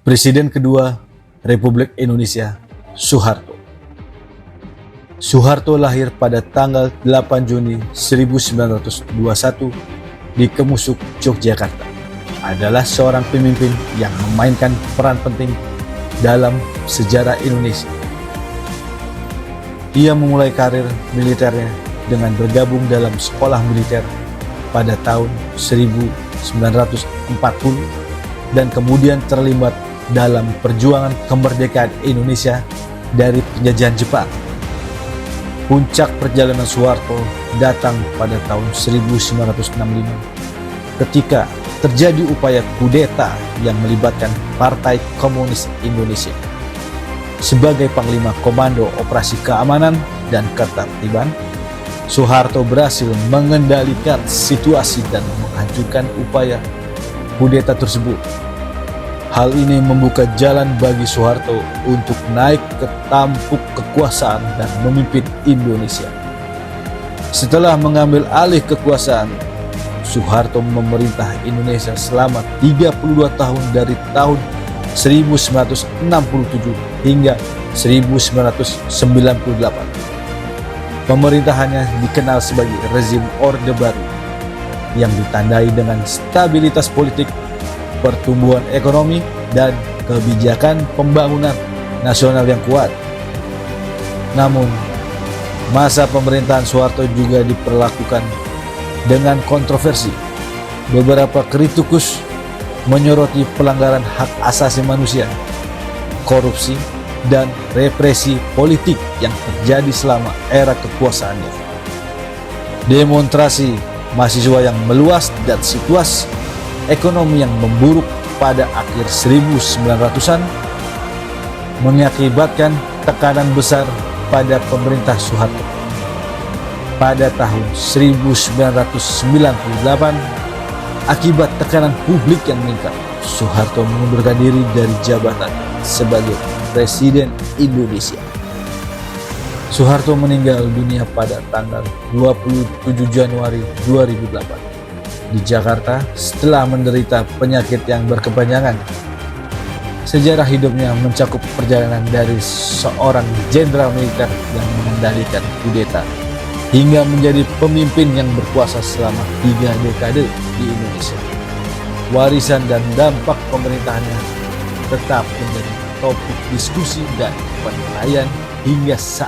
Presiden kedua Republik Indonesia, Soeharto. Soeharto lahir pada tanggal 8 Juni 1921 di Kemusuk, Yogyakarta. Adalah seorang pemimpin yang memainkan peran penting dalam sejarah Indonesia. Ia memulai karir militernya dengan bergabung dalam sekolah militer pada tahun 1940 dan kemudian terlibat dalam perjuangan kemerdekaan Indonesia dari penjajahan Jepang. Puncak perjalanan Soeharto datang pada tahun 1965 ketika terjadi upaya kudeta yang melibatkan Partai Komunis Indonesia. Sebagai Panglima Komando Operasi Keamanan dan Ketertiban, Soeharto berhasil mengendalikan situasi dan menghancurkan upaya kudeta tersebut. Hal ini membuka jalan bagi Soeharto untuk naik ke tampuk kekuasaan dan memimpin Indonesia. Setelah mengambil alih kekuasaan, Soeharto memerintah Indonesia selama 32 tahun dari tahun 1967 hingga 1998. Pemerintahannya dikenal sebagai rezim Orde Baru yang ditandai dengan stabilitas politik, pertumbuhan ekonomi, dan kebijakan pembangunan nasional yang kuat. Namun, masa pemerintahan Soeharto juga diperlakukan dengan kontroversi. Beberapa kritikus menyoroti pelanggaran hak asasi manusia, korupsi, dan represi politik yang terjadi selama era kekuasaannya. Demonstrasi mahasiswa yang meluas dan situasi ekonomi yang memburuk pada akhir 1900-an mengakibatkan tekanan besar pada pemerintah Soeharto. Pada tahun 1998, akibat tekanan publik yang meningkat, Soeharto mengundurkan diri dari jabatan sebagai Presiden Indonesia. Soeharto meninggal dunia pada tanggal 27 Januari 2008 di Jakarta setelah menderita penyakit yang berkepanjangan. Sejarah hidupnya mencakup perjalanan dari seorang jenderal militer yang mengendalikan kudeta hingga menjadi pemimpin yang berkuasa selama 3 dekade di Indonesia. Warisan dan dampak pemerintahannya tetap menjadi topik diskusi dan penilaian hingga saat